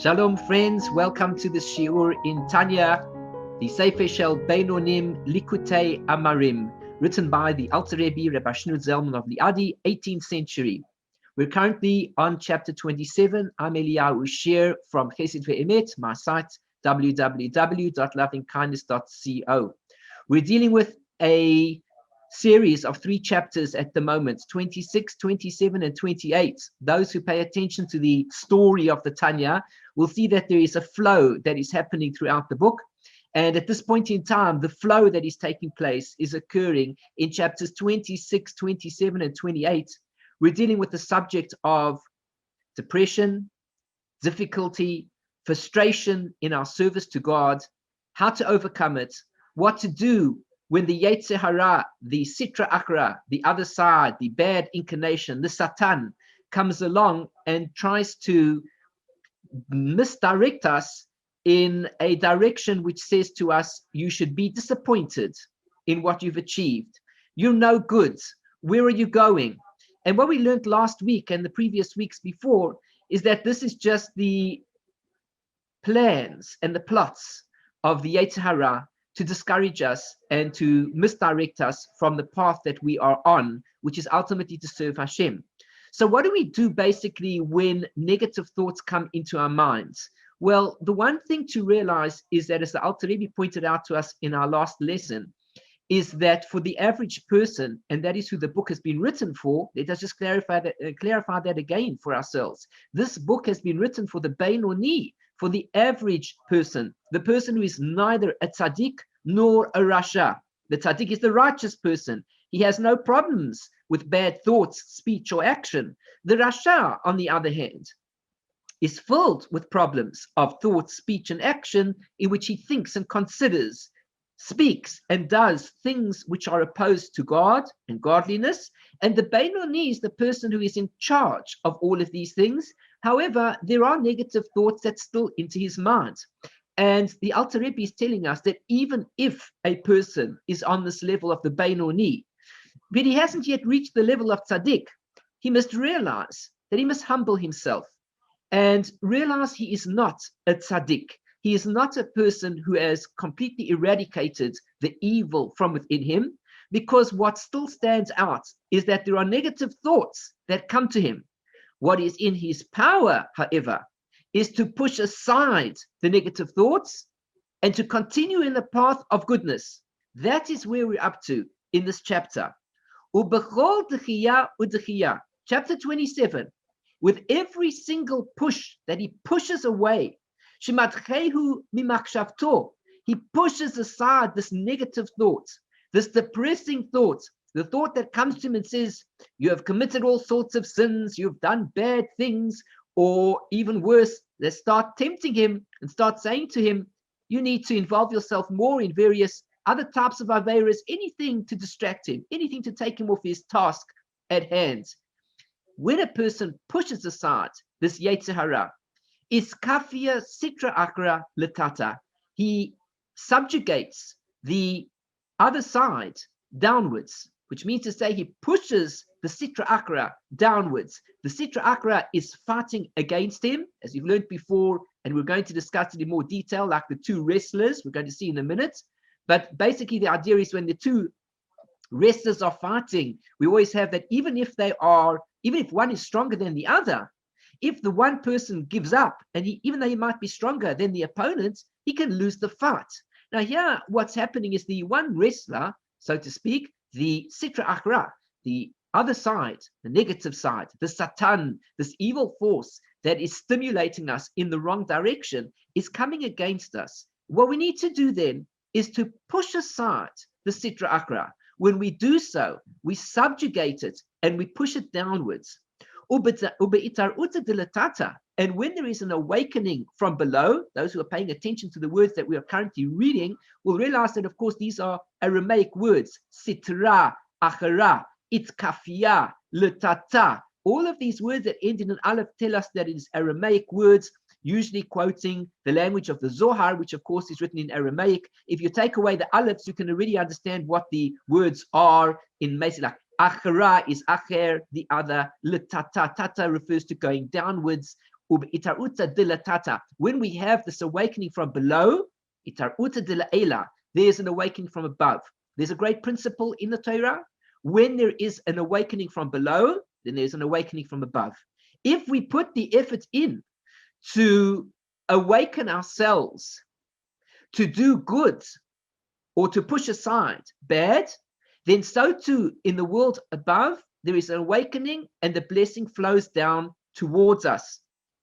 Shalom, friends. Welcome to the Shiur in Tanya, the Sefer Shel Beinonim Likutei Amarim, written by the Alter Rebbe Rabbi Shneur Zalman of Liadi, 18th century. We're currently on chapter 27. I'm Eliyahu Shir from Chesed Ve'emet, my site, www.lovingkindness.co. We're dealing with a series of 3 chapters at the moment, 26, 27, and 28. Those who pay attention to the story of the Tanya will see that there is a flow that is happening throughout the book. And at this point in time, the flow that is taking place is occurring in chapters 26, 27, and 28. We're dealing with the subject of depression, difficulty, frustration in our service to God, how to overcome it, what to do when the Yetzer Hara, the Sitra Achra, the other side, the bad inclination, the Satan, comes along and tries to misdirect us in a direction which says to us, you should be disappointed in what you've achieved. You're no good. Where are you going? And what we learned last week and the previous weeks before is that this is just the plans and the plots of the Yetzer Hara to discourage us and to misdirect us from the path that we are on, which is ultimately to serve Hashem. So what do we do basically when negative thoughts come into our minds? Well, the one thing to realize is that, as the Alter Rebbe pointed out to us in our last lesson, is that for the average person, and that is who the book has been written for, let us just clarify that again for ourselves. This book has been written for the Beinoni, for the average person, the person who is neither a tzaddik nor a rasha. The tzaddik is the righteous person. He has no problems with bad thoughts, speech, or action. The rasha, on the other hand, is filled with problems of thought, speech, and action in which he thinks and considers, speaks, and does things which are opposed to God and godliness. And the Beinoni is the person who is in charge of all of these things. However, there are negative thoughts that still enter his mind. And the Alter Rebbe is telling us that even if a person is on this level of the Beinoni, but he hasn't yet reached the level of tzaddik, he must realize that he must humble himself and realize he is not a tzaddik. He is not a person who has completely eradicated the evil from within him, because what still stands out is that there are negative thoughts that come to him. What is in his power, however, is to push aside the negative thoughts and to continue in the path of goodness. That is where we're up to in this chapter. Chapter 27, with every single push that he pushes away, he pushes aside this negative thought, this depressing thought, the thought that comes to him and says, you have committed all sorts of sins, you've done bad things, or even worse, they start tempting him and start saying to him, you need to involve yourself more in various other types of averas, anything to distract him, anything to take him off his task at hand. When a person pushes aside this Yetzer Hara, Itkafiya Sitra Achra letata, he subjugates the other side downwards, which means to say he pushes the Sitra Achra downwards. The Sitra Achra is fighting against him, as we've learned before, and we're going to discuss it in more detail, like the 2 wrestlers we're going to see in a minute. But basically the idea is when the 2 wrestlers are fighting, we always have that even if one is stronger than the other, if the one person gives up, and even though he might be stronger than the opponent, he can lose the fight. Now here, what's happening is the one wrestler, so to speak, the Sitra Achra, the other side, the negative side, the Satan, this evil force that is stimulating us in the wrong direction, is coming against us. What we need to do then is to push aside the Sitra Achra. When we do so, we subjugate it and we push it downwards. And when there is an awakening from below, those who are paying attention to the words that we are currently reading will realize that, of course, these are Aramaic words. Sitra Achra, Itkafiya, letata. All of these words that end in an aleph tell us that it is Aramaic words, usually quoting the language of the Zohar, which of course is written in Aramaic. If you take away the alephs, you can already understand what the words are in Mesilah. Achra is acher, the other. Letata, tata refers to going downwards. When we have this awakening from below, there's an awakening from above. There's a great principle in the Torah. When there is an awakening from below, then there's an awakening from above. If we put the effort in to awaken ourselves to do good or to push aside bad, then so too in the world above, there is an awakening and the blessing flows down towards us.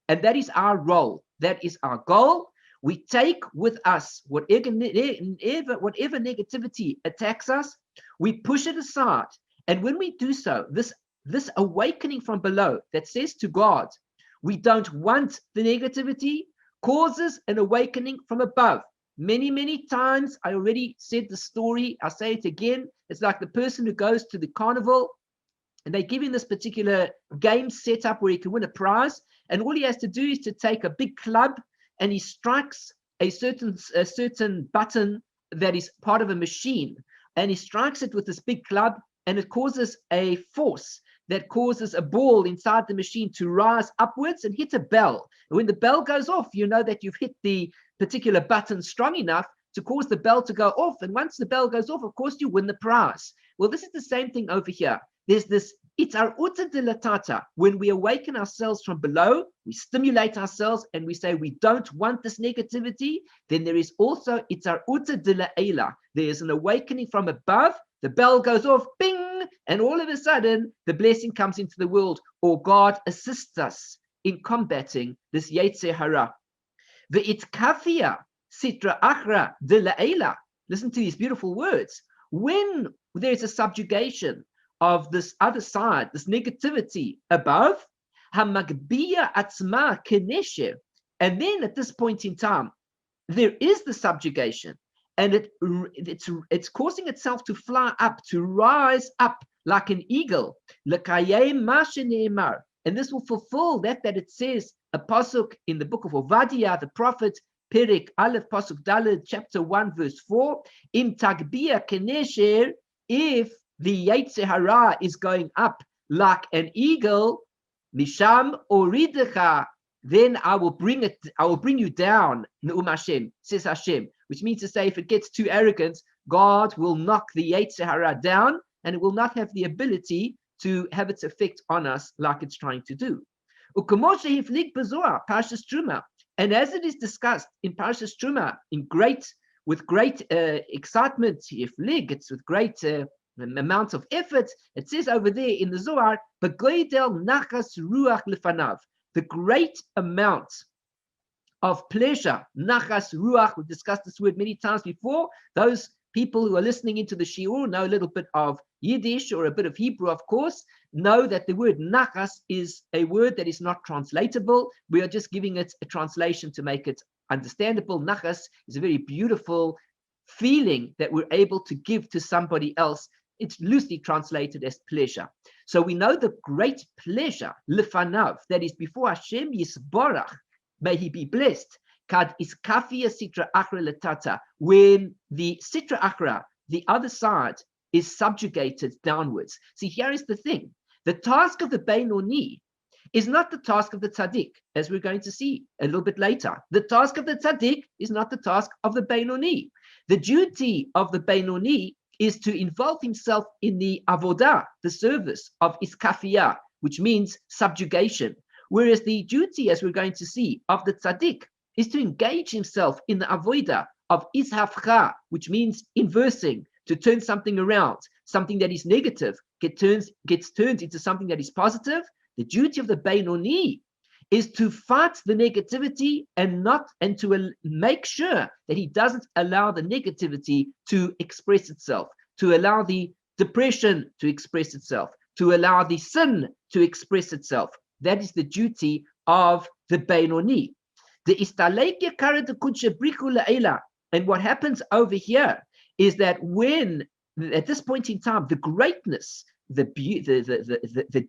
And that is our role. That is our goal. We take with us whatever negativity attacks us, we push it aside. And when we do so, this awakening from below that says to God, we don't want the negativity, causes an awakening from above. Many, many times, I already said the story, I'll say it again. It's like the person who goes to the carnival and they give him this particular game set up where he can win a prize. And all he has to do is to take a big club and he strikes a certain button that is part of a machine. And he strikes it with this big club and it causes a force that causes a ball inside the machine to rise upwards and hit a bell. And when the bell goes off, you know that you've hit the particular button strong enough to cause the bell to go off. And once the bell goes off, of course, you win the prize. Well, this is the same thing over here. There's this, it's our uta dilatata. When we awaken ourselves from below, we stimulate ourselves and we say we don't want this negativity. Then there is also, it's our uta dilaela. There is an awakening from above. The bell goes off, bing, and all of a sudden, the blessing comes into the world, or God assists us in combating this Yetzer Hara. The Itkafiya, Sitra Achra, Delicacies. Listen to these beautiful words. When there's a subjugation of this other side, this negativity above, Hamagbiya Atzma Keneshe, and then at this point in time, there is the subjugation. And it's causing itself to fly up, to rise up like an eagle. And this will fulfill that it says, a pasuk in the book of Obadiah, the prophet, Perek Aleph, pasuk Daled, chapter 1, verse 4. Im tagbia kenesher, if the Yetzer Hara is going up like an eagle, misham oridecha, then I will bring you down, Ne'um Hashem, says Hashem, which means to say, if it gets too arrogant, God will knock the Yetzer Hara down, and it will not have the ability to have its effect on us like it's trying to do. Parshas Truma, and as it is discussed in Parshas Truma, with great excitement, it's with great amount of effort. It says over there in the Zohar, "Begoidel nachas ruach lefanav." The great amount of pleasure, nachas ruach, we've discussed this word many times before. Those people who are listening into the shiur know a little bit of Yiddish or a bit of Hebrew, of course, know that the word nachas is a word that is not translatable. We are just giving it a translation to make it understandable. Nachas is a very beautiful feeling that we're able to give to somebody else. It's loosely translated as pleasure. So we know the great pleasure, lefanav, that is before Hashem Yisborach, may he be blessed, kad Itkafiya Sitra Achra letata, when the Sitra Achra, the other side, is subjugated downwards. See, here is the thing. The task of the Beinoni is not the task of the tzaddik, as we're going to see a little bit later. The task of the tzaddik is not the task of the Beinoni. The duty of the Beinoni is to involve himself in the avodah, the service of Itkafiya, which means subjugation. Whereas the duty, as we're going to see, of the tzaddik is to engage himself in the avodah of Itkafiya, which means inversing, to turn something around, something that is negative gets turned into something that is positive. The duty of the Beinoni is to fight the negativity and to make sure that he doesn't allow the negativity to express itself, to allow the depression to express itself, to allow the sin to express itself. That is the duty of the Beinoni. And what happens over here is that when, at this point in time, the greatness, the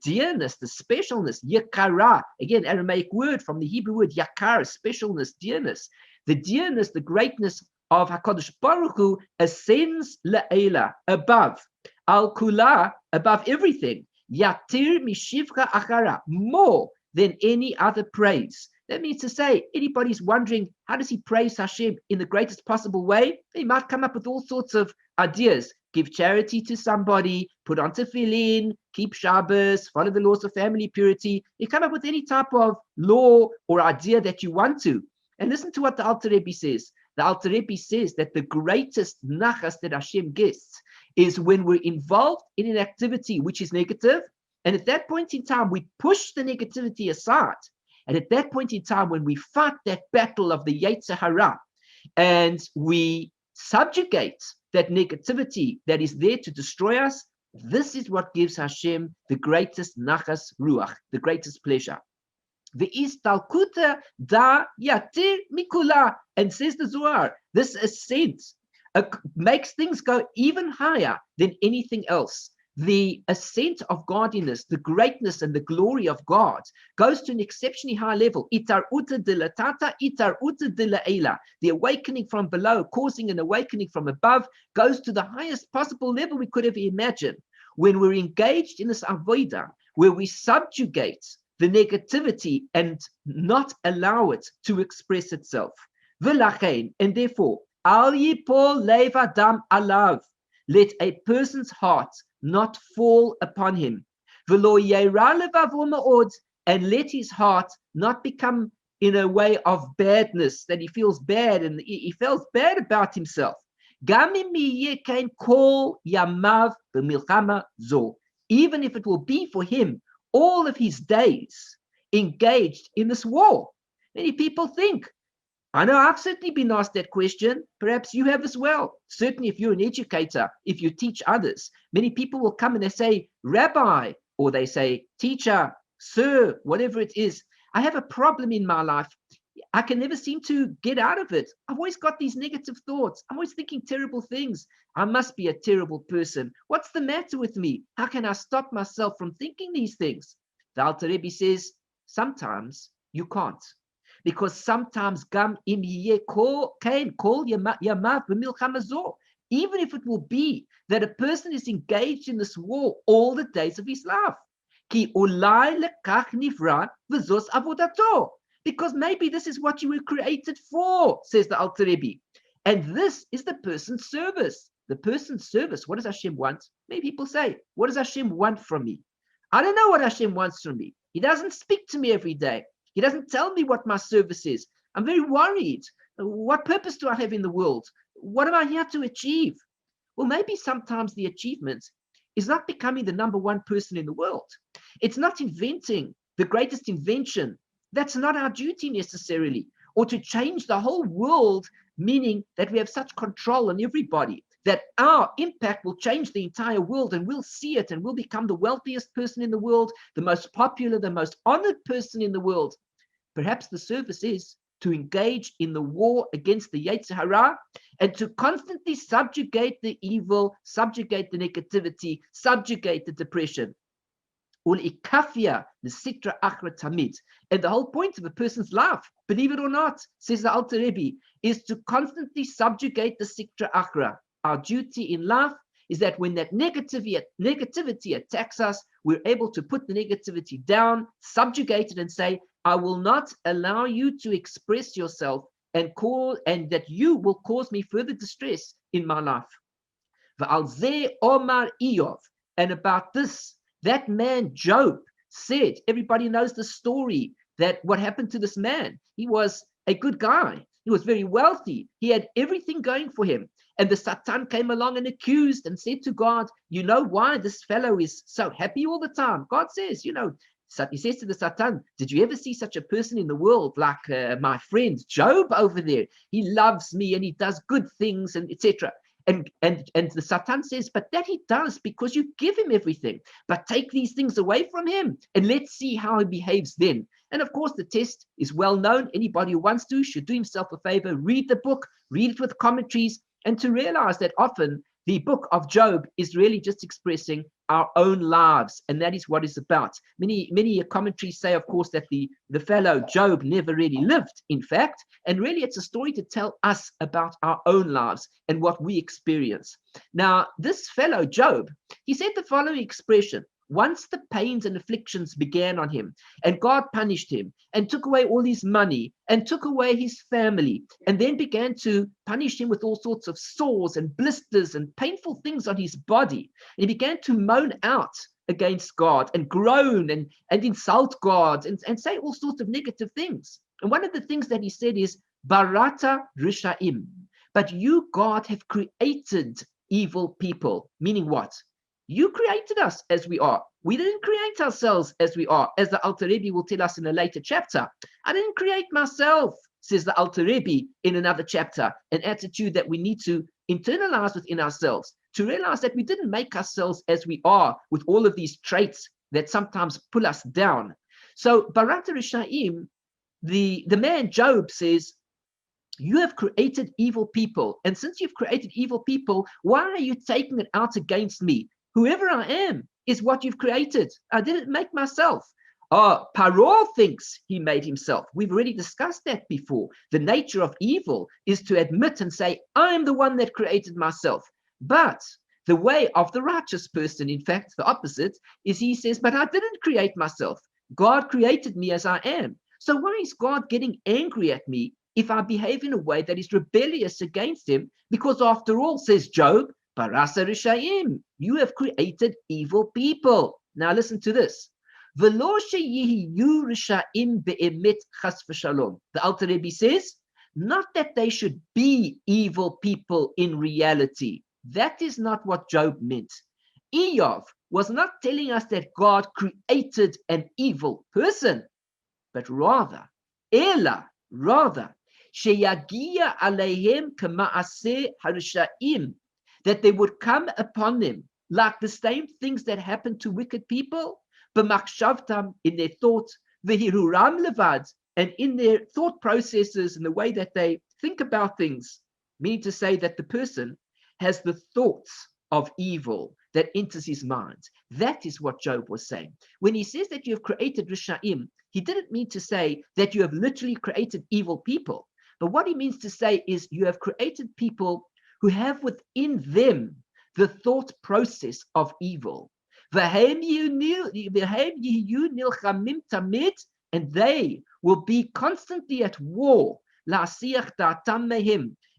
dearness, the specialness, yakara, again, Aramaic word from the Hebrew word yakar, specialness, dearness, the dearness, the greatness of HaKadosh Baruch Hu ascends la'ela, above, al kula, above everything, yatir mishivcha achara, more than any other praise. That means to say, anybody's wondering, how does he praise Hashem in the greatest possible way? He might come up with all sorts of ideas. Give charity to somebody, put on tefillin, keep Shabbos, follow the laws of family purity. You come up with any type of law or idea that you want to. And listen to what the Alter Rebbe says. The Alter Rebbe says that the greatest nachas that Hashem gets is when we're involved in an activity which is negative, and at that point in time, we push the negativity aside. And at that point in time, when we fight that battle of the Yetzer Hara, and we subjugate that negativity that is there to destroy us, this is what gives Hashem the greatest nachas ruach, the greatest pleasure. Ve'istalkuta da yatir mikula, and says the Zohar, this ascent makes things go even higher than anything else. The ascent of godliness, the greatness and the glory of God goes to an exceptionally high level. Itar uta dilatata, itar uta dilaela. The awakening from below, causing an awakening from above, goes to the highest possible level we could have imagined. When we're engaged in this avodah, where we subjugate the negativity and not allow it to express itself. V'lachein, and therefore, al yipol lev adam alav, let a person's heart not fall upon him. V'lo yeira levavo ma'od, and let his heart not become in a way of badness, that he feels bad and he feels bad about himself. Gam im yeh kein kol yamav b'milchama zo, even if it will be for him all of his days engaged in this war. Many people think, I know I've certainly been asked that question. Perhaps you have as well. Certainly, if you're an educator, if you teach others, many people will come and they say, Rabbi, or they say, teacher, sir, whatever it is. I have a problem in my life. I can never seem to get out of it. I've always got these negative thoughts. I'm always thinking terrible things. I must be a terrible person. What's the matter with me? How can I stop myself from thinking these things? The Alter Rebbe says, sometimes you can't. Because sometimes gam im yeh kain kol yamav b'milchama zo, even if it will be that a person is engaged in this war all the days of his life. Ki ulai lekach nivra v'zos avodato. Because maybe this is what you were created for, says the Alter Rebbe. And this is the person's service. The person's service. What does Hashem want? Many people say, what does Hashem want from me? I don't know what Hashem wants from me. He doesn't speak to me every day. He doesn't tell me what my service is. I'm very worried. What purpose do I have in the world? What am I here to achieve? Well, maybe sometimes the achievement is not becoming the number one person in the world. It's not inventing the greatest invention. That's not our duty necessarily. Or to change the whole world, meaning that we have such control on everybody, that our impact will change the entire world and we'll see it and we'll become the wealthiest person in the world, the most popular, the most honored person in the world. Perhaps the service is to engage in the war against the Yetzer Hara and to constantly subjugate the evil, subjugate the negativity, subjugate the depression. Itkafiya, the Sitra Achra tamid. And the whole point of a person's life, believe it or not, says the Alter Rebbe, is to constantly subjugate the Sitra Achra. Our duty in life is that when that negativity attacks us, we're able to put the negativity down, subjugate it, and say, I will not allow you to express yourself and that you will cause me further distress in my life. V'al zeh omar Iyov, and about this, that man Job said, everybody knows the story, that what happened to this man. He was a good guy. He was very wealthy. He had everything going for him. And the Satan came along and accused and said to God, you know why this fellow is so happy all the time? God says, he says to the Satan, did you ever see such a person in the world like my friend Job over there? He loves me and he does good things and etc. And the Satan says, but that he does because you give him everything. But take these things away from him and let's see how he behaves then. And of course, the test is well known. Anybody who wants to should do himself a favor, read the book, read it with commentaries, and to realize that often the book of Job is really just expressing our own lives, and that is what it's about. Many commentaries say, of course, that the fellow Job never really lived, in fact, and really it's a story to tell us about our own lives and what we experience. Now, this fellow Job, he said the following expression, once the pains and afflictions began on him, and God punished him and took away all his money and took away his family, and then began to punish him with all sorts of sores and blisters and painful things on his body, and he began to moan out against God and groan and insult God and say all sorts of negative things. And one of the things that he said is, Barata Rishaim, but you, God, have created evil people. Meaning what? You created us as we are. We didn't create ourselves as we are, as the Alter Rebbe will tell us in a later chapter. I didn't create myself, says the Alter Rebbe in another chapter, an attitude that we need to internalize within ourselves, to realize that we didn't make ourselves as we are with all of these traits that sometimes pull us down. So Barata Rishaim, the man Job says, you have created evil people. And since you've created evil people, why are you taking it out against me? Whoever I am is what you've created. I didn't make myself. Oh, Paro thinks he made himself. We've already discussed that before. The nature of evil is to admit and say, I'm the one that created myself. But the way of the righteous person, in fact, the opposite, is he says, but I didn't create myself. God created me as I am. So why is God getting angry at me if I behave in a way that is rebellious against him? Because after all, says Job, Barasa Rishayim, you have created evil people. Now listen to this. The Alter Rebbe says, not that they should be evil people in reality. That is not what Job meant. Eov was not telling us that God created an evil person, but rather, sheyagia aleihem kamaaseh harishaim, that they would come upon them like the same things that happen to wicked people, b'machshavtam, in their thoughts, v'hiruram levad, and in their thought processes and the way that they think about things, meaning to say that the person has the thoughts of evil that enters his mind. That is what Job was saying. When he says that you have created Rishaim, he didn't mean to say that you have literally created evil people. But what he means to say is you have created people who have within them the thought process of evil. And they will be constantly at war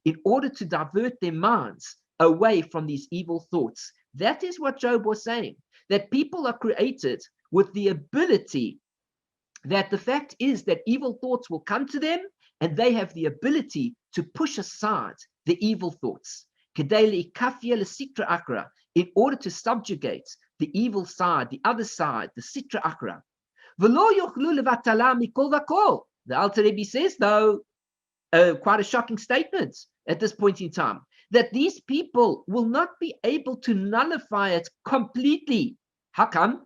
in order to divert their minds away from these evil thoughts. That is what Job was saying, that people are created with the ability, that the fact is that evil thoughts will come to them and they have the ability to push aside the evil thoughts. Itkafiya Sitra Achra, in order to subjugate the evil side, the other side, the Sitra Achra. The Alter Rebbe says, though, quite a shocking statement at this point in time, that these people will not be able to nullify it completely. How come?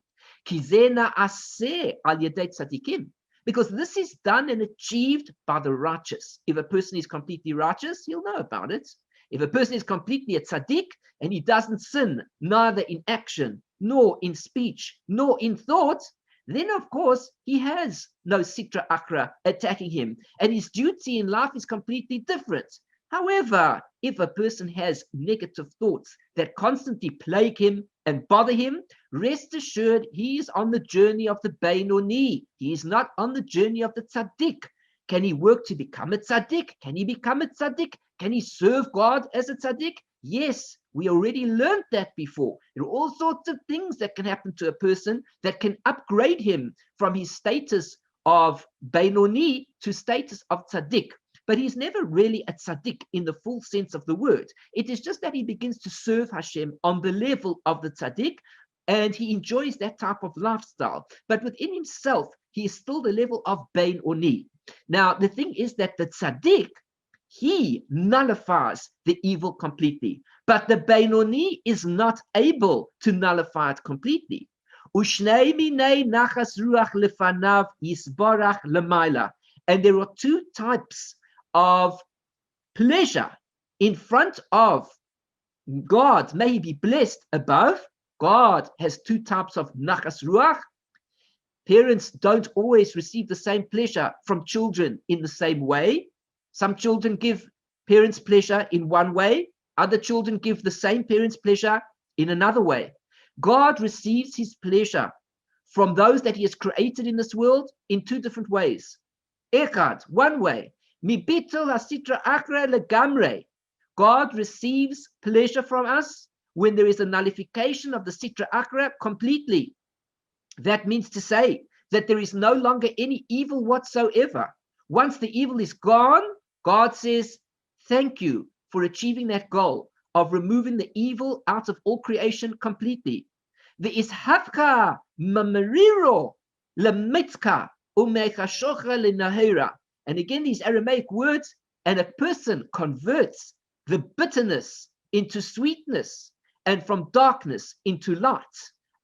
Because this is done and achieved by the righteous. If a person is completely righteous, he'll know about it. If a person is completely a tzaddik and he doesn't sin, neither in action, nor in speech, nor in thought, then of course he has no Sitra Achra attacking him, and his duty in life is completely different. However, if a person has negative thoughts that constantly plague him and bother him, rest assured he is on the journey of the Beinoni. He is not on the journey of the tzaddik. Can he work to become a tzaddik? Can he become a tzaddik? Can he serve God as a tzaddik? Yes, we already learned that before. There are all sorts of things that can happen to a person that can upgrade him from his status of Beinoni to status of tzaddik. But he's never really a tzaddik in the full sense of the word. It is just that he begins to serve Hashem on the level of the tzaddik, and he enjoys that type of lifestyle. But within himself, he is still the level of Beinoni. Now, the thing is that the tzaddik, he nullifies the evil completely, but the Beinoni is not able to nullify it completely. And there are two types of pleasure in front of God. May he be blessed above. God has two types of nachas ruach. Parents don't always receive the same pleasure from children in the same way. Some children give parents pleasure in one way. Other children give the same parents pleasure in another way. God receives his pleasure from those that he has created in this world in two different ways. Echad, one way, mi bitul hasitra achra legamre. God receives pleasure from us when there is a nullification of the Sitra Achra completely. That means to say that there is no longer any evil whatsoever. Once the evil is gone, God says, thank you for achieving that goal of removing the evil out of all creation completely. The ishafka mamariro lemitzka umechashocha lenahera. And again, these Aramaic words, and a person converts the bitterness into sweetness and from darkness into light.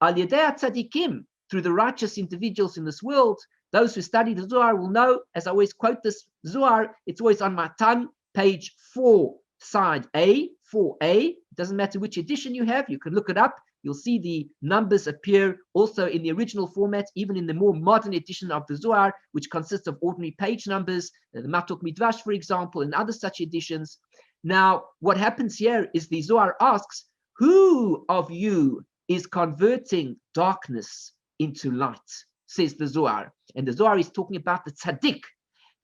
Al yedei tzadikim, through the righteous individuals in this world. Those who study the Zohar will know, as I always quote this Zohar, it's always on my tongue, page 4, side A, 4A. It doesn't matter which edition you have, you can look it up. You'll see the numbers appear also in the original format, even in the more modern edition of the Zohar, which consists of ordinary page numbers, the Matok Midrash, for example, and other such editions. Now, what happens here is the Zohar asks, who of you is converting darkness into light, says the Zohar. And the Zohar is talking about the tzaddik.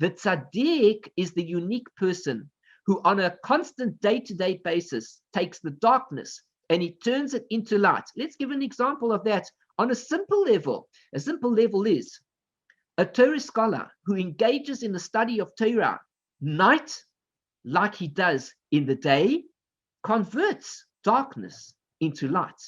The tzaddik is the unique person who on a constant day-to-day basis takes the darkness and he turns it into light. Let's give an example of that on a simple level. A simple level is a Torah scholar who engages in the study of Torah night like he does in the day, converts darkness into light.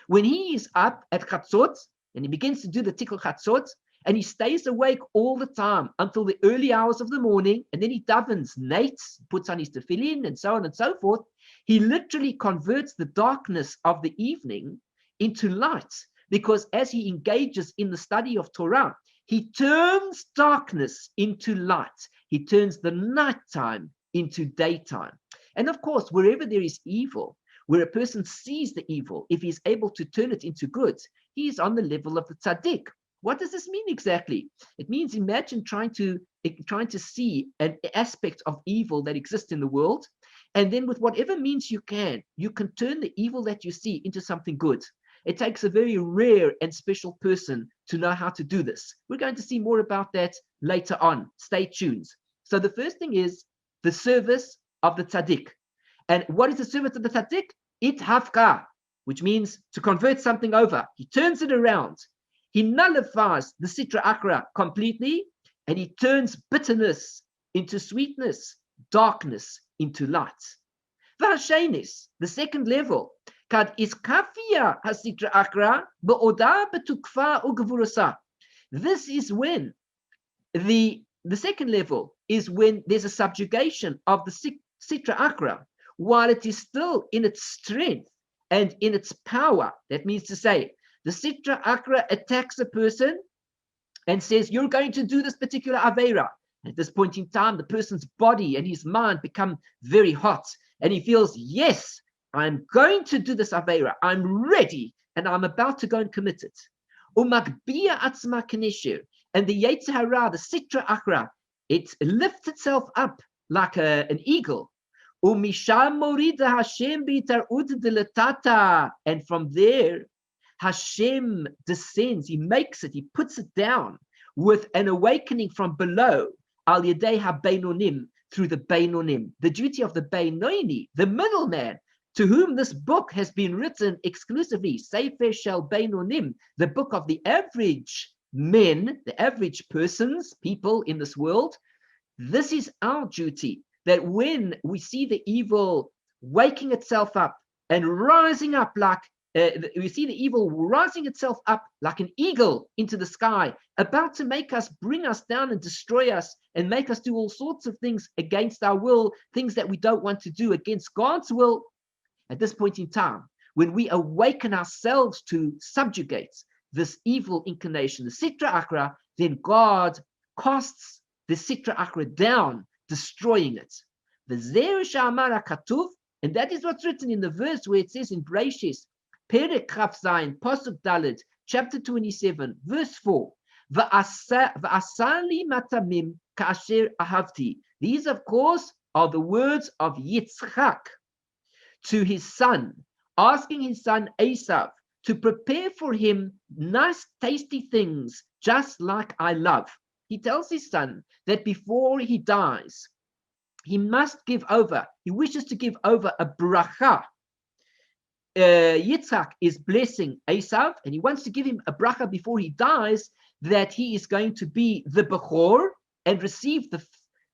When he is up at Chatzot and he begins to do the Tikul Chatzot, and he stays awake all the time until the early hours of the morning, and then he davens nates, puts on his tefillin, and so on and so forth, he literally converts the darkness of the evening into light, because as he engages in the study of Torah, he turns darkness into light. He turns the nighttime into daytime. And of course, wherever there is evil, where a person sees the evil, if he's able to turn it into good, he is on the level of the tzaddik. What does this mean exactly? It means imagine trying to see an aspect of evil that exists in the world, and then with whatever means you can turn the evil that you see into something good. It takes a very rare and special person to know how to do this. We're going to see more about that later on. Stay tuned. So the first thing is the service of the tzaddik. And what is the service of the tzaddik? Itkafiya, which means to convert something over. He turns it around. He nullifies the Sitra Achra completely, and he turns bitterness into sweetness, darkness into light. V'hashenis, the second level, kad Itkafiya hasitra Achra be'oda betukfa ugevurasa. This is when the second level is when there's a subjugation of the Sitra Achra while it is still in its strength and in its power. That means to say, the Sitra Achra attacks a person and says, you're going to do this particular Aveira. At this point in time, the person's body and his mind become very hot. And he feels, yes, I'm going to do this Aveira. I'm ready. And I'm about to go and commit it. Umakbiya atzma keneshir. And the Yetzer Hara, the Sitra Achra, it lifts itself up like an eagle. Umisham morida Hashem bitarud dilatata. And from there, Hashem descends, he makes it, he puts it down with an awakening from below, al yedei ha-beinonim, through the beinonim. The duty of the Beinoni, the middleman, to whom this book has been written exclusively, Sefer Shel Beinonim, the book of the average men, the average persons, people in this world. This is our duty, that when we see the evil waking itself up and rising up like we see the evil rising itself up like an eagle into the sky, about to make us, bring us down and destroy us and make us do all sorts of things against our will, things that we don't want to do against God's will. At this point in time, when we awaken ourselves to subjugate this evil inclination, the Sitra Achra, then God casts the Sitra Achra down, destroying it. The Zerush Amara Katuv, and that is what's written in the verse where it says in Bereshis, Perek Chaf Zayin, Pasuk Dalet, chapter 27, verse 4. Va'asali matamim ka'asher ahavti. These, of course, are the words of Yitzchak to his son, asking his son Esav to prepare for him nice, tasty things, just like I love. He tells his son that before he dies, he must give over, he wishes to give over a bracha. Yitzhak is blessing Esav, and he wants to give him a bracha before he dies, that he is going to be the Bechor and receive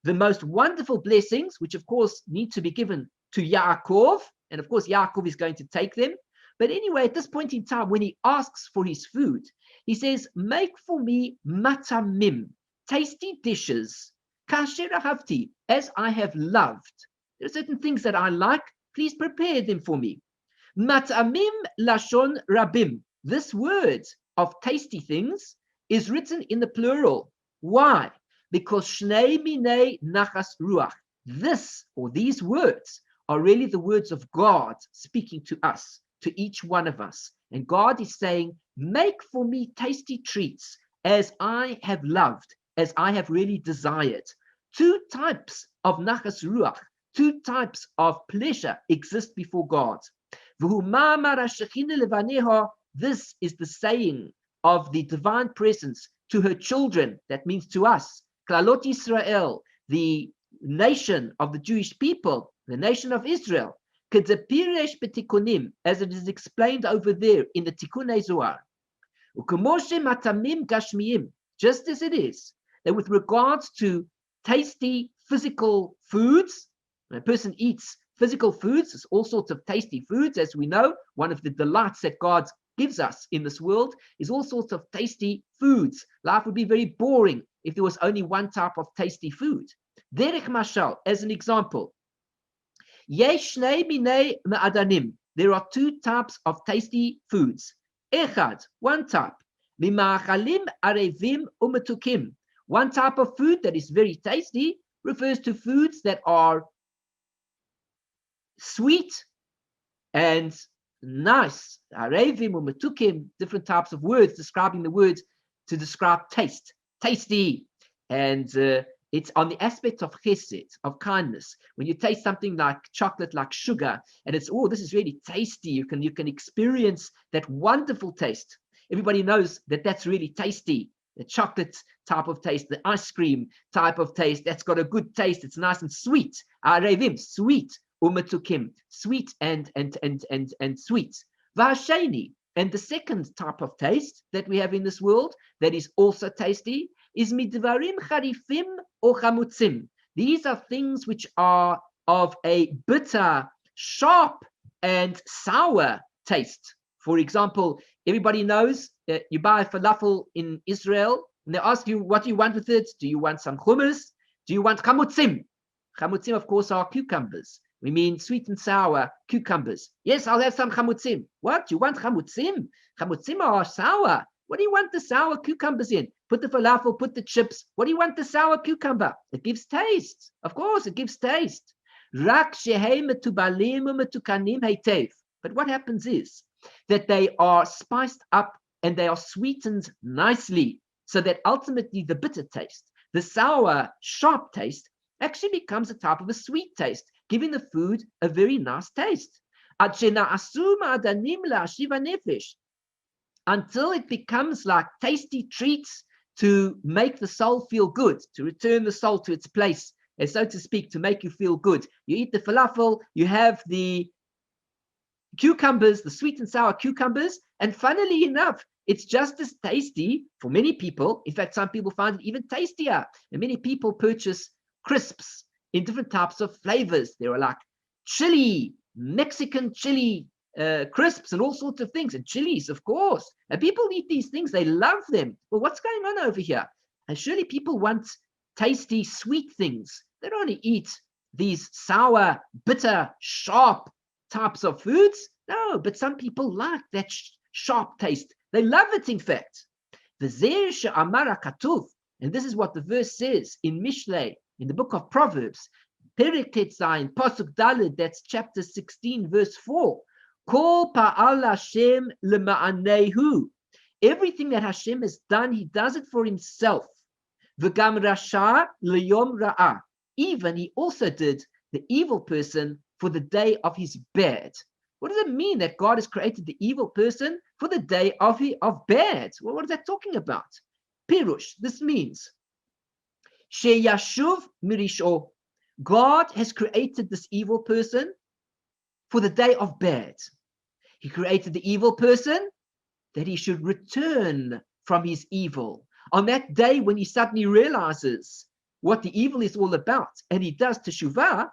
the most wonderful blessings, which of course need to be given to Yaakov, and of course Yaakov is going to take them. But anyway, at this point in time, when he asks for his food, he says, make for me matamim, tasty dishes, kasher ahavti, as I have loved. There are certain things that I like, please prepare them for me. Matamim lashon rabim. This word of tasty things is written in the plural. Why? Because shnei minei nachas ruach. This, or these words, are really the words of God speaking to us, to each one of us. And God is saying, make for me tasty treats as I have loved, as I have really desired. Two types of nachas ruach, two types of pleasure exist before God. This is the saying of the divine presence to her children, that means to us, Klalot Israel, the nation of the Jewish people, the nation of Israel, as it is explained over there in the Tikkunei Zohar. Just as it is, that with regards to tasty physical foods, when a person eats physical foods, there's all sorts of tasty foods, as we know. One of the delights that God gives us in this world is all sorts of tasty foods. Life would be very boring if there was only one type of tasty food. Derech mashal, as an example, yesh shnei minei ma'adanim. There are two types of tasty foods. Echad, one type, mima'achalim arevim umetukim. One type of food that is very tasty refers to foods that are sweet and nice. Arevim umetukim, different types of words describing the words to describe taste. Tasty. And it's on the aspect of chesed, of kindness. When you taste something like chocolate, like sugar, and it's, oh, this is really tasty. You can experience that wonderful taste. Everybody knows that that's really tasty. The chocolate type of taste, the ice cream type of taste, that's got a good taste. It's nice and sweet. Arevim, sweet. Umetukim, sweet and sweet. Vasheni, and the second type of taste that we have in this world that is also tasty is midvarim charifim or chamutzim. These are things which are of a bitter, sharp, and sour taste. For example, everybody knows that you buy falafel in Israel and they ask you, what do you want with it? Do you want some hummus? Do you want chamutzim? Chamutzim, of course, are cucumbers. We mean sweet and sour cucumbers. Yes, I'll have some chamutzim. What? You want chamutzim? Chamutzim are sour. What do you want the sour cucumbers in? Put the falafel, put the chips. What do you want the sour cucumber? It gives taste. Of course, it gives taste. But what happens is that they are spiced up and they are sweetened nicely, so that ultimately the bitter taste, the sour, sharp taste, actually becomes a type of a sweet taste, giving the food a very nice taste. Until it becomes like tasty treats to make the soul feel good, to return the soul to its place, and so to speak, to make you feel good. You eat the falafel, you have the cucumbers, the sweet and sour cucumbers, and funnily enough, it's just as tasty for many people. In fact, some people find it even tastier. And many people purchase crisps in different types of flavors. There are like chili, Mexican chili crisps and all sorts of things, and chilies, of course. And people eat these things, they love them. Well, what's going on over here? And surely people want tasty, sweet things. They don't only eat these sour, bitter, sharp types of foods. No, but some people like that sharp taste. They love it, in fact. And this is what the verse says in Mishlei, in the book of Proverbs, Perek Tetzayin, Pasuk Daled, that's chapter 16, verse 4. Kol pa'al Hashem lema'anehu. Everything that Hashem has done, He does it for Himself. V'gam rasha leyom ra'ah. Even He also did the evil person for the day of his bad. What does it mean that God has created the evil person for the day of bad? Well, what is that talking about? Pirush, this means Sheyashuv Mirisho. God has created this evil person for the day of bad. He created the evil person that he should return from his evil. On that day when he suddenly realizes what the evil is all about and he does teshuvah,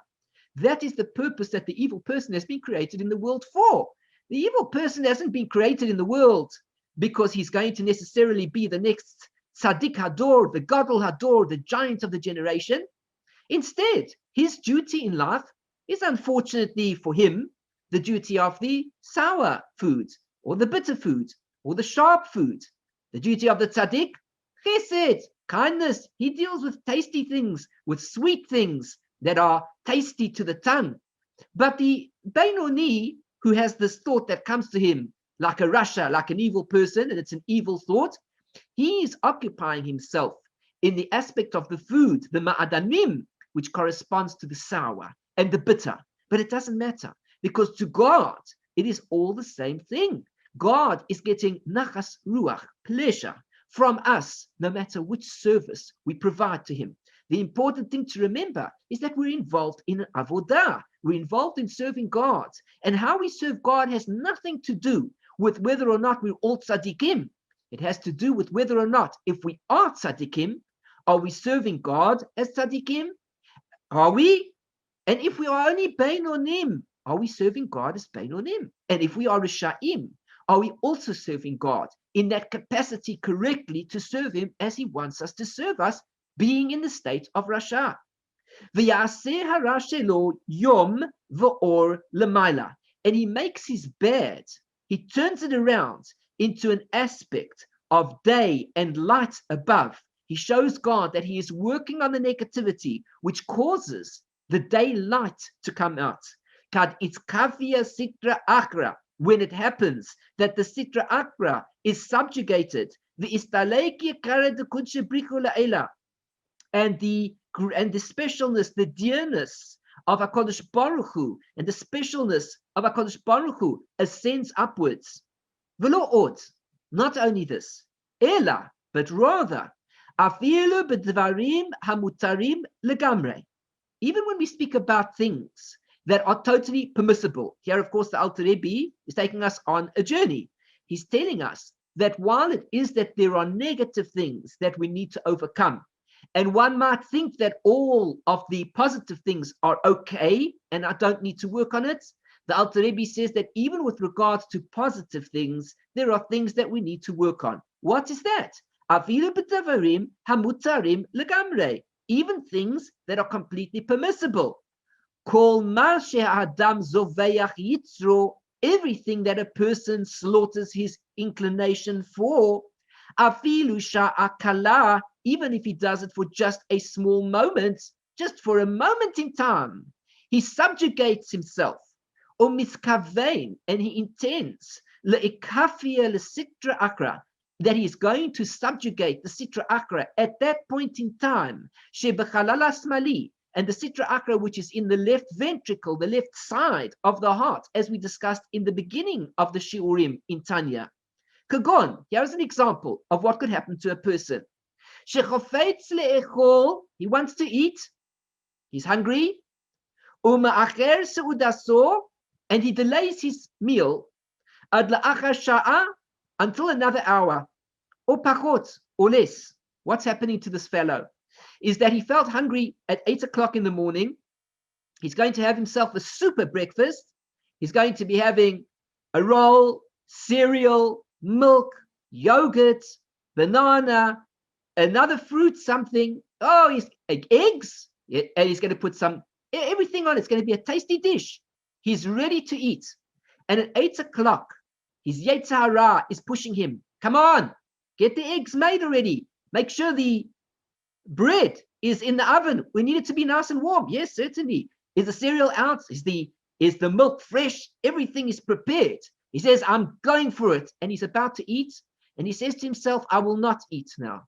that is the purpose that the evil person has been created in the world for. The evil person hasn't been created in the world because he's going to necessarily be the next Tzaddik Hador, the Gadol Hador, the giant of the generation. Instead, his duty in life is, unfortunately for him, the duty of the sour food, or the bitter food, or the sharp food. The duty of the tzaddik, chesed, kindness. He deals with tasty things, with sweet things that are tasty to the tongue. But the Beinoni, who has this thought that comes to him like a rasha, like an evil person, and it's an evil thought, he is occupying himself in the aspect of the food, the ma'adanim, which corresponds to the sour and the bitter. But it doesn't matter, because to God, it is all the same thing. God is getting nachas ruach, pleasure, from us, no matter which service we provide to him. The important thing to remember is that we're involved in an avodah. We're involved in serving God. And how we serve God has nothing to do with whether or not we're all tzaddikim. It has to do with whether or not, if we are tzaddikim, are we serving God as tzaddikim? Are we? And if we are only beinonim, are we serving God as beinonim? And if we are risha'im, are we also serving God in that capacity correctly to serve him as he wants us to serve us, being in the state of rasha? V'yaseh hara shelo yom v'or l'mayla. And he makes his bed, he turns it around into an aspect of day and light above. He shows God that he is working on the negativity which causes the daylight to come out. Kad Itkafiya Sitra Achra, when it happens that the Sitra Achra is subjugated, the Istaleki Kara de Kunshebriku La'ela, and the specialness, the dearness of HaKadosh Baruch Hu, and the specialness of HaKadosh Baruch Hu ascends upwards. V'lo od, not only this, ela, but rather, afilu b'dvarim hamutarim legamre. Even when we speak about things that are totally permissible. Here, of course, the Alter Rebbe is taking us on a journey. He's telling us that while it is that there are negative things that we need to overcome, and one might think that all of the positive things are okay, and I don't need to work on it, the Alter Rebbe says that even with regards to positive things, there are things that we need to work on. What is that? Afilu b'davarim hamutarim legamre. Even things that are completely permissible. Kol ma she'adam zoveach yitzro, everything that a person slaughters his inclination for, afilu sha'akala, even if he does it for just a small moment, just for a moment in time, he subjugates himself, or miskavein, and he intends le'ikafiya le'sitra akra, that he is going to subjugate the Sitra Achra at that point in time, Shebechalala Smali, and the Sitra Achra, which is in the left ventricle, the left side of the heart, as we discussed in the beginning of the Shiurim in Tanya. Kagon, here's an example of what could happen to a person. Shechofetz le'echol, he wants to eat, he's hungry, uma'acher seudaso, and he delays his meal, ad la'achar sha'a, until another hour, or pachot, or less. What's happening to this fellow is that he felt hungry at 8 o'clock in the morning. He's going to have himself a super breakfast. He's going to be having a roll, cereal, milk, yogurt, banana, another fruit, something. Oh, he's eggs, and he's going to put some everything on. It's going to be a tasty dish. He's ready to eat. And at 8 o'clock, his Yetzer Hara is pushing him. Come on, get the eggs made already. Make sure the bread is in the oven. We need it to be nice and warm. Yes, certainly. Is the cereal out? Is the milk fresh? Everything is prepared. He says, I'm going for it. And he's about to eat. And he says to himself, I will not eat now.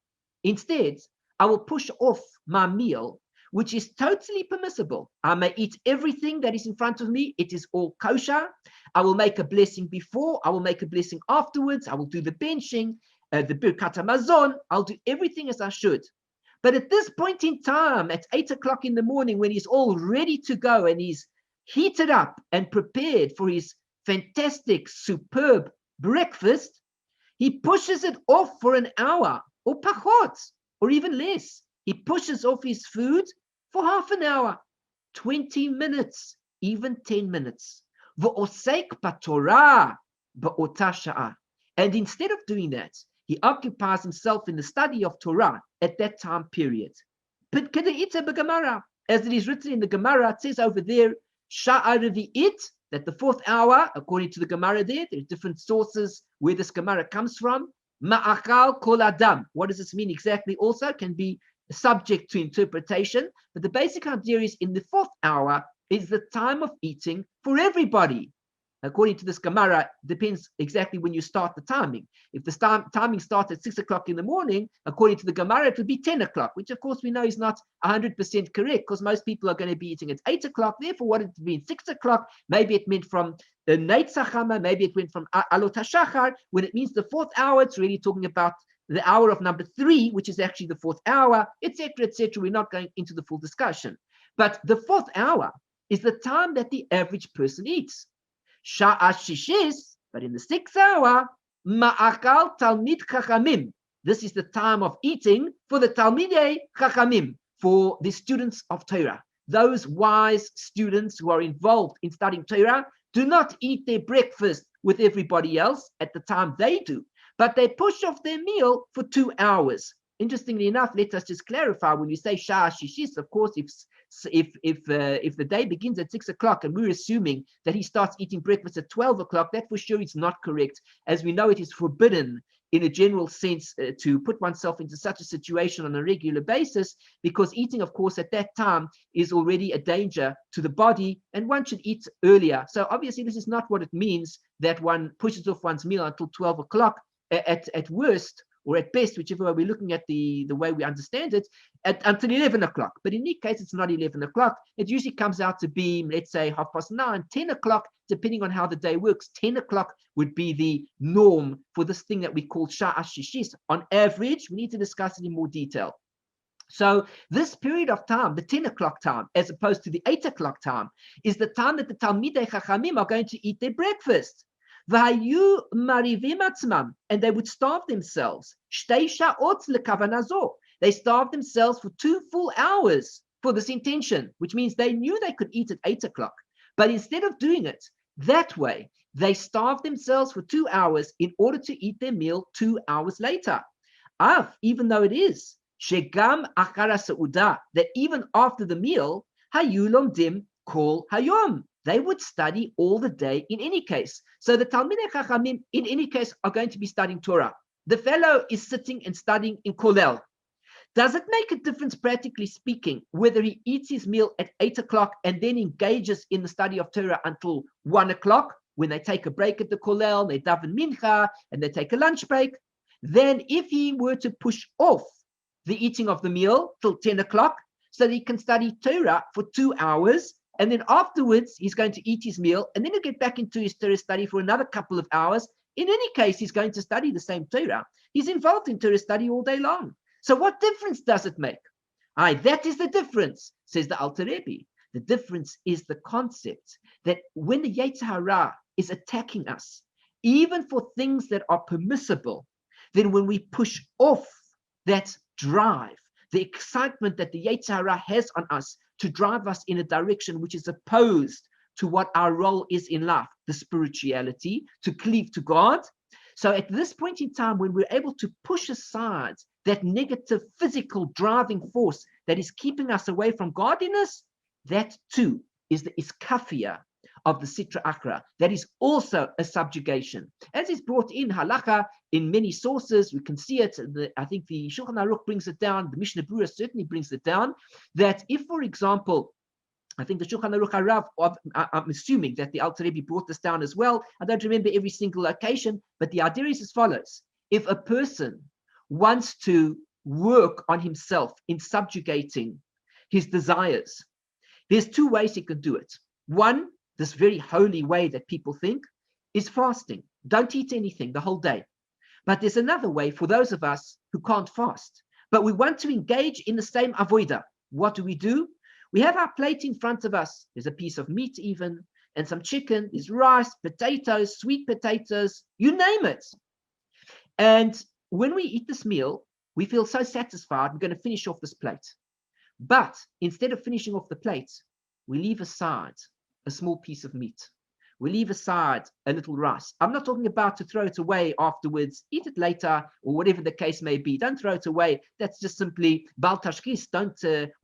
Instead, I will push off my meal which is totally permissible. I may eat everything that is in front of me. It is all kosher. I will make a blessing before. I will make a blessing afterwards. I will do the benching, the birkat hamazon. I'll do everything as I should. But at this point in time, at 8 o'clock in the morning, when he's all ready to go and he's heated up and prepared for his fantastic, superb breakfast, he pushes it off for an hour, or pachot, or even less. He pushes off his food for half an hour, 20 minutes, even 10 minutes. V'osek b'Torah b'ota sha'ah. And instead of doing that, he occupies himself in the study of Torah at that time period. As it is written in the Gemara, it says over there, Sha'a Revi'it, that the fourth hour, according to the Gemara there are different sources where this Gemara comes from. Ma'achal kol adam. What does this mean exactly? Also can be subject to interpretation, but the basic idea is in the fourth hour is the time of eating for everybody. According to this Gemara, depends exactly when you start the timing. If the timing starts at 6 o'clock in the morning, according to the Gemara, it would be 10 o'clock, which of course we know is not 100% correct because most people are going to be eating at 8 o'clock. Therefore, what it means 6 o'clock, maybe it meant from Neit Sachama, maybe it went from Alot HaShachar. When it means the fourth hour, it's really talking about the hour of number 3, which is actually the fourth hour, etc., etc. We're not going into the full discussion. But the fourth hour is the time that the average person eats. Sha'a shishis, but in the 6th hour, ma'akal talmid chachamim. This is the time of eating for the talmidei chachamim, for the students of Torah. Those wise students who are involved in studying Torah do not eat their breakfast with everybody else at the time they do, but they push off their meal for 2 hours. Interestingly enough, let us just clarify, when you say Sha'a shishis, of course, if the day begins at 6 o'clock and we're assuming that he starts eating breakfast at 12 o'clock, that for sure is not correct. As we know, it is forbidden in a general sense to put oneself into such a situation on a regular basis, because eating, of course, at that time is already a danger to the body, and one should eat earlier. So obviously this is not what it means that one pushes off one's meal until 12 o'clock at worst, or at best, whichever way we're looking at the way we understand it, until 11 o'clock. But in any case, it's not 11 o'clock. It usually comes out to be, let's say, 9:30, 10 o'clock, depending on how the day works. 10 o'clock would be the norm for this thing that we call Sha'a Shishis. On average, we need to discuss it in more detail. So this period of time, the 10 o'clock time, as opposed to the 8 o'clock time, is the time that the Talmidei Chachamim are going to eat their breakfast. And they would starve themselves. They starved themselves for 2 full hours for this intention, which means they knew they could eat at 8 o'clock. But instead of doing it that way, they starved themselves for 2 hours in order to eat their meal 2 hours later. Even though it is shegam achara seuda, that even after the meal, hayu lomdim kol hayom, they would study all the day in any case. So the Talmidei Chachamim in any case are going to be studying Torah. The fellow is sitting and studying in Kollel. Does it make a difference, practically speaking, whether he eats his meal at 8 o'clock and then engages in the study of Torah until 1 o'clock, when they take a break at the Kollel, they daven mincha, and they take a lunch break? Then if he were to push off the eating of the meal till 10 o'clock, so that he can study Torah for 2 hours, and then afterwards he's going to eat his meal, and then he'll get back into his Torah study for another couple of hours. In any case, he's going to study the same Torah. He's involved in Torah study all day long. So what difference does it make? That is the difference, says the Alter Rebbe. The difference is the concept that when the Yetzer Hara is attacking us, even for things that are permissible, then when we push off that drive, the excitement that the Yetzer Hara has on us to drive us in a direction which is opposed to what our role is in life, the spirituality, to cleave to God. So at this point in time, when we're able to push aside that negative physical driving force that is keeping us away from godliness, that too is the Itkafiya of the Sitra Achra. That is also a subjugation. As is brought in halacha in many sources, we can see it. I think the Shulchan Aruch brings it down, the Mishnah Berurah certainly brings it down, that if, for example, I think the Shulchan Aruch Harav, I'm assuming that the Alter Rebbe brought this down as well. I don't remember every single location, but the idea is as follows. If a person wants to work on himself in subjugating his desires. There's two ways he can do it. One, this very holy way that people think, is fasting. Don't eat anything the whole day. But there's another way for those of us who can't fast, but we want to engage in the same avodah. What do? We have our plate in front of us. There's a piece of meat even, and some chicken, there's rice, potatoes, sweet potatoes, you name it. And when we eat this meal, we feel so satisfied, we're going to finish off this plate. But instead of finishing off the plate, we leave aside a small piece of meat. We leave aside a little rice. I'm not talking about to throw it away afterwards, eat it later, or whatever the case may be. Don't throw it away. That's just simply bal tashkis.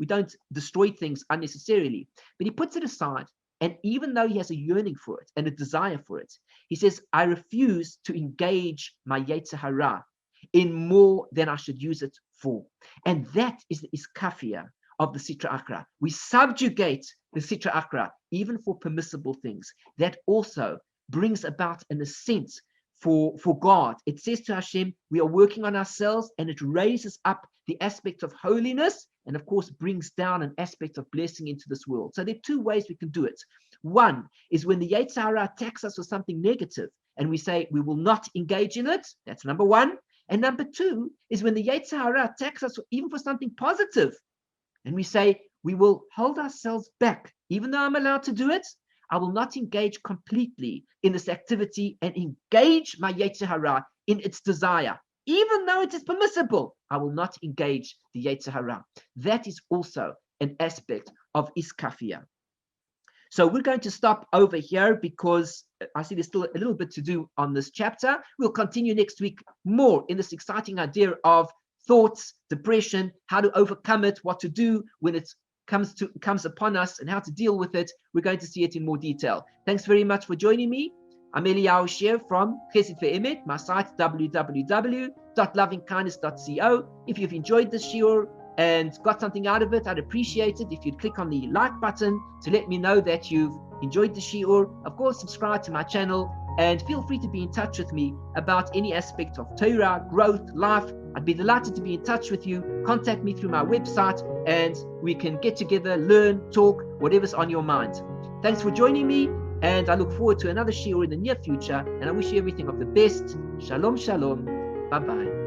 We don't destroy things unnecessarily. But he puts it aside, and even though he has a yearning for it and a desire for it, he says, I refuse to engage my Yetzer Hara in more than I should use it for. And that is the Itkafiya of the Sitra Achra. We subjugate the Sitra Achra even for permissible things. That also brings about an ascent for God. It says to Hashem, we are working on ourselves, and it raises up the aspect of holiness, and of course brings down an aspect of blessing into this world. So there are two ways we can do it. One is when the Yetzer Hara attacks us for something negative, and we say we will not engage in it. That's number one. And number two is when the Yetzer Hara attacks us even for something positive, and we say we will hold ourselves back. Even though I'm allowed to do it, I will not engage completely in this activity and engage my Yetzer Hara in its desire. Even though it is permissible, I will not engage the Yetzer Hara. That is also an aspect of Itkafiya. So we're going to stop over here because I see there's still a little bit to do on this chapter. We'll continue next week more in this exciting idea of thoughts, depression, how to overcome it, what to do when it comes upon us, and how to deal with it. We're going to see it in more detail. Thanks very much for joining me. I'm Eliyahu Shir from Chesed Ve'emet, my site www.lovingkindness.co. If you've enjoyed this shiur and got something out of it, I'd appreciate it if you'd click on the like button to let me know that you've enjoyed the shiur. Of course, subscribe to my channel and feel free to be in touch with me about any aspect of Torah, growth, life. I'd be delighted to be in touch with you. Contact me through my website and we can get together, learn, talk, whatever's on your mind. Thanks for joining me, and I look forward to another shiur in the near future, and I wish you everything of the best. Shalom, shalom. Bye-bye.